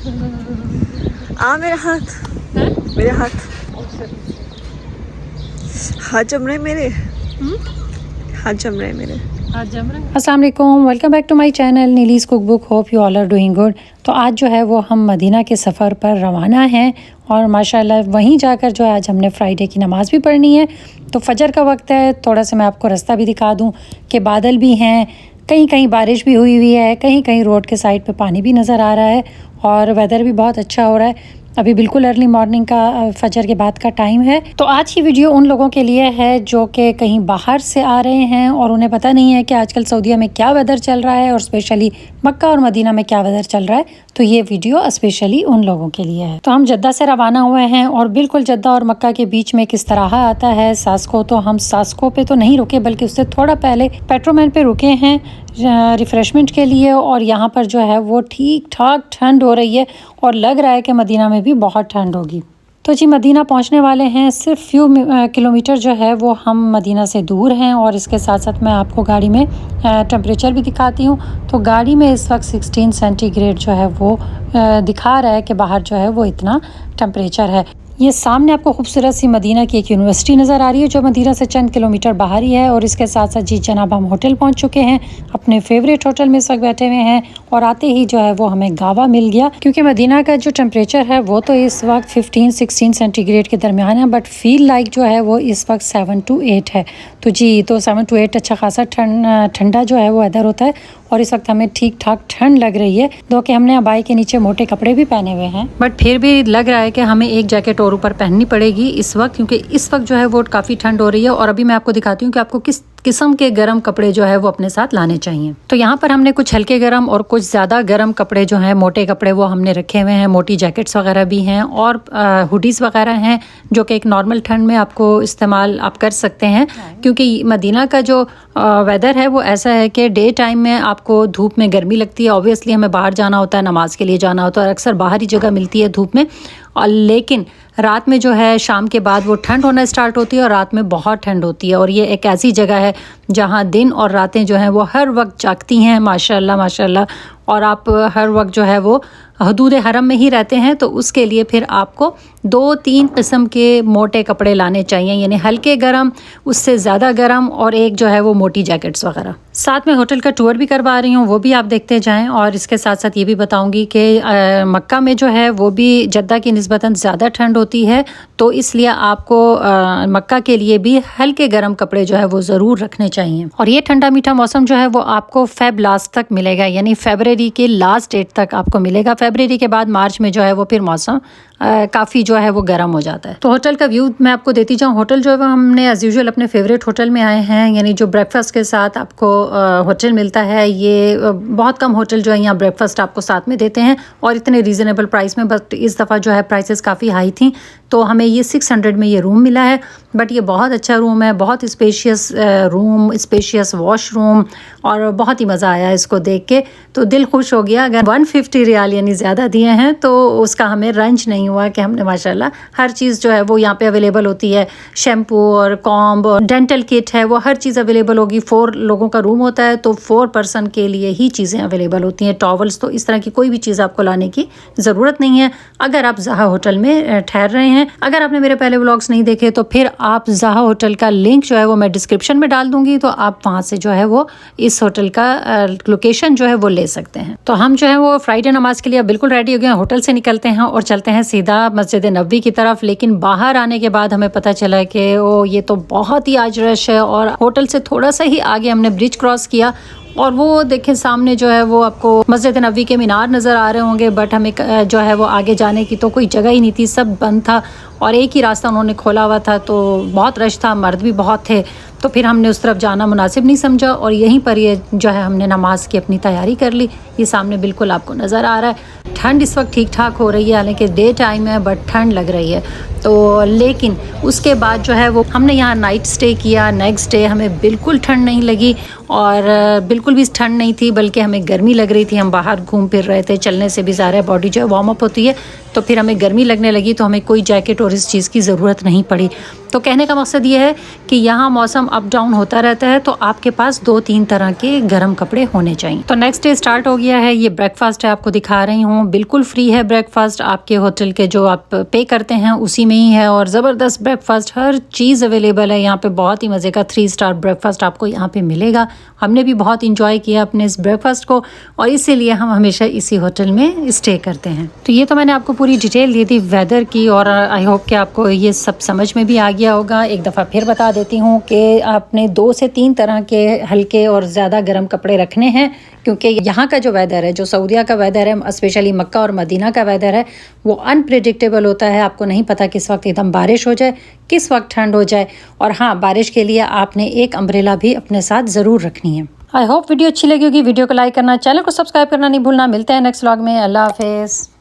मेरा हाथ, मेरे हाथ जम रहे मेरे, हाथ जम रहे मेरे। अस्सलाम वालेकुम, welcome back to my channel Neeli's cook book. Hope you all are doing good. तो आज जो है वो हम मदीना के सफ़र पर रवाना हैं और माशाल्लाह वहीं जाकर जो है आज हमने फ्राइडे की नमाज़ भी पढ़नी है। तो फजर का वक्त है, थोड़ा सा मैं आपको रास्ता भी दिखा दूं कि बादल भी हैं, कहीं कहीं बारिश भी हुई है, कहीं कहीं रोड के साइड पे पानी भी नज़र आ रहा है और वेदर भी बहुत अच्छा हो रहा है। अभी बिल्कुल अर्ली मॉर्निंग का फजर के बाद का टाइम है। तो आज की वीडियो उन लोगों के लिए है जो कि कहीं बाहर से आ रहे हैं और उन्हें पता नहीं है कि आजकल सऊदीया में क्या वेदर चल रहा है और स्पेशली मक्का और मदीना में क्या वेदर चल रहा है। तो ये वीडियो स्पेशली उन लोगों के लिए है। तो हम जद्दा से रवाना हुए हैं और बिल्कुल जद्दा और मक्का के बीच में किस तरह आता है सास्को। तो हम सास्को पे तो नहीं रुके बल्कि उससे थोड़ा पहले पेट्रोमैन पे रुके हैं रिफ़्रेशमेंट के लिए। और यहाँ पर जो है वो ठीक ठाक ठंड हो रही है और लग रहा है कि मदीना में भी बहुत ठंड होगी। तो जी मदीना पहुँचने वाले हैं, सिर्फ फ्यू किलोमीटर जो है वो हम मदीना से दूर हैं। और इसके साथ साथ मैं आपको गाड़ी में टेम्परेचर भी दिखाती हूँ। तो गाड़ी में इस वक्त 16 सेंटीग्रेड जो है वो दिखा रहा है कि बाहर जो है वो इतना टेम्परेचर है। ये सामने आपको खूबसूरत सी मदीना की एक यूनिवर्सिटी नज़र आ रही है जो मदीना से चंद किलोमीटर बाहर ही है। और इसके साथ साथ जी जनाब हम होटल पहुंच चुके हैं, अपने फेवरेट होटल में इस वक्त बैठे हुए हैं। और आते ही जो है वो हमें गावा मिल गया, क्योंकि मदीना का जो टेम्परेचर है वो तो इस वक्त 15-16 सेंटीग्रेड के दरमियान है, बट फील लाइक जो है वो इस वक्त 7 to 8 है। तो जी तो 7 to 8 अच्छा खासा ठंडा जो है वो इधर होता है। और इस वक्त हमें ठीक ठाक ठंड लग रही है, दो कि हमने अबाई के नीचे मोटे कपड़े भी पहने हुए हैं, बट फिर भी लग रहा है कि हमें एक जैकेट और ऊपर पहननी पड़ेगी इस वक्त, क्योंकि इस वक्त जो है वो काफ़ी ठंड हो रही है। और अभी मैं आपको दिखाती हूँ कि आपको किस किस्म के गर्म कपड़े जो है वो अपने साथ लाने चाहिए। तो यहाँ पर हमने कुछ हल्के गर्म और कुछ ज़्यादा गर्म कपड़े जो हैं, मोटे कपड़े वो हमने रखे हुए हैं। मोटी जैकेट्स वगैरह भी हैं और हुडीज़ वगैरह हैं जो कि एक नॉर्मल ठंड में आपको इस्तेमाल आप कर सकते हैं, क्योंकि मदीना का जो वेदर है वो ऐसा है कि डे टाइम में आपको धूप में गर्मी लगती है। ऑब्वियसली हमें बाहर जाना होता है, नमाज के लिए जाना होता है और अक्सर बाहर ही जगह मिलती है धूप में। और लेकिन रात में जो है शाम के बाद वो ठंड होना स्टार्ट होती है और रात में बहुत ठंड होती है। और ये एक ऐसी जगह है जहाँ दिन और रातें जो हैं वो हर वक्त जागती हैं, माशाल्लाह माशाल्लाह। और आप हर वक्त जो है वो हदूद हरम में ही रहते हैं, तो उसके लिए फिर आपको 2-3 किस्म के मोटे कपड़े लाने चाहिए, यानी हल्के गर्म, उससे ज़्यादा गर्म और एक जो है वो मोटी जैकेट्स वगैरह। साथ में होटल का टूर भी करवा रही हूँ, वो भी आप देखते जाएं। और इसके साथ साथ ये भी बताऊंगी कि मक्का में जो है वो भी जद्दा की निस्बतन ज़्यादा ठंड होती है, तो इसलिए आपको मक्का के लिए भी हल्के गर्म कपड़े जो है वो ज़रूर रखने चाहिए। और ये ठंडा मीठा मौसम जो है वो आपको फेब लास्ट तक मिलेगा, यानी फरवरी के लास्ट डेट तक आपको मिलेगा। फरवरी के बाद मार्च में जो है वो फिर मौसम काफ़ी जो है वो गर्म हो जाता है। तो होटल का व्यू मैं आपको देती जाऊँ। होटल जो है वो हमने एज़ यूजुअल अपने फेवरेट होटल में आए हैं, यानी जो ब्रेकफास्ट के साथ आपको होटल मिलता है। ये बहुत कम होटल जो है यहाँ ब्रेकफास्ट आपको साथ में देते हैं और इतने रीज़नेबल प्राइस में। बट इस दफ़ा जो है प्राइसेस काफ़ी हाई थी, तो हमें ये 600 में ये रूम मिला है। बट ये बहुत अच्छा रूम है, बहुत स्पेशियस रूम, स्पेशियस वॉशरूम, और बहुत ही मज़ा आया इसको देख के, तो दिल खुश हो गया। अगर 150 रियाल यानी ज़्यादा दिए हैं तो उसका हमें रंज नहीं हुआ कि हमने माशाल्लाह हर चीज़ जो है वो यहाँ पे अवेलेबल होती है। शैम्पू और कॉम्ब और डेंटल किट है, वो हर चीज़ अवेलेबल होगी। 4 लोगों का रूम होता है तो 4 पर्सन के लिए ही चीज़ें अवेलेबल होती हैं। टॉवल्स, तो इस तरह की कोई भी चीज़ आपको लाने की ज़रूरत नहीं है अगर आप ज़हा होटल में ठहर रहे हैं। अगर आपने मेरे पहले व्लॉग्स नहीं देखे तो फिर आप ज़हा होटल का लिंक जो है वो मैं डिस्क्रिप्शन में डाल दूँगी, तो आप वहाँ से जो है वो इस होटल का लोकेशन जो है वो ले सकते हैं। तो हम जो है वो फ्राइडे नमाज के लिए बिल्कुल रेडी हो गए हैं। होटल से निकलते हैं और चलते हैं सीधा मस्जिद नबवी की तरफ। लेकिन बाहर आने के बाद हमें पता चला कि ओ ये तो बहुत ही आज रश है। और होटल से थोड़ा सा ही आगे हमने ब्रिज क्रॉस किया और वो देखें सामने जो है वो आपको मस्जिद नबवी के मीनार नज़र आ रहे होंगे, बट हमें जो है वो आगे जाने की तो कोई जगह ही नहीं थी, सब बंद था और एक ही रास्ता उन्होंने खोला हुआ था। तो बहुत रश था, मर्द भी बहुत थे, तो फिर हमने उस तरफ जाना मुनासिब नहीं समझा और यहीं पर ये जो है हमने नमाज की अपनी तैयारी कर ली। ये सामने बिल्कुल आपको नज़र आ रहा है। ठंड इस वक्त ठीक ठाक हो रही है, हालांकि डे टाइम है बट ठंड लग रही है। तो लेकिन उसके बाद जो है वो हमने यहाँ नाइट स्टे किया। नेक्स्ट डे हमें बिल्कुल ठंड नहीं लगी और बिल्कुल भी ठंड नहीं थी, बल्कि हमें गर्मी लग रही थी। हम बाहर घूम फिर रहे थे, चलने से भी ज़्यादा बॉडी जो है वार्म अप होती है, तो फिर हमें गर्मी लगने लगी, तो हमें कोई जैकेट और इस चीज़ की ज़रूरत नहीं पड़ी। तो कहने का मकसद ये है कि यहाँ मौसम अप डाउन होता रहता है, तो आपके पास 2-3 तरह के गर्म कपड़े होने चाहिए। तो नेक्स्ट डे स्टार्ट हो गया है। ये ब्रेकफास्ट है, आपको दिखा रही हूँ। बिल्कुल फ्री है ब्रेकफास्ट, आपके होटल के जो आप पे करते हैं उसी में ही है, और ज़बरदस्त ब्रेकफास्ट, हर चीज़ अवेलेबल है यहाँ पे। बहुत ही मज़े का 3 स्टार ब्रेकफास्ट आपको यहाँ पे मिलेगा। हमने भी बहुत इंजॉय किया अपने इस ब्रेकफास्ट को, और इसीलिए हम हमेशा इसी होटल में स्टे करते हैं। तो ये तो मैंने आपको पूरी डिटेल दी थी वेदर की, और आई होप कि आपको ये सब समझ में भी आ गया होगा। एक दफ़ा फिर बता देती हूँ कि आपने 2 से 3 तरह के हल्के और ज़्यादा गर्म कपड़े रखने हैं, क्योंकि यहाँ का जो वेदर है, जो सऊदीया का वेदर है, स्पेशली मक्का और मदीना का वेदर है, वो अनप्रिडिक्टेबल होता है। आपको नहीं पता किस वक्त एकदम बारिश हो जाए, किस वक्त ठंड हो जाए। और हाँ, बारिश के लिए आपने एक अम्ब्रेला भी अपने साथ ज़रूर रखनी है। आई होप वीडियो अच्छी लगी होगी। वीडियो को लाइक करना, चैनल को सब्सक्राइब करना नहीं भूलना। मिलते हैं नेक्स्ट व्लॉग में। अल्लाह हाफिज़।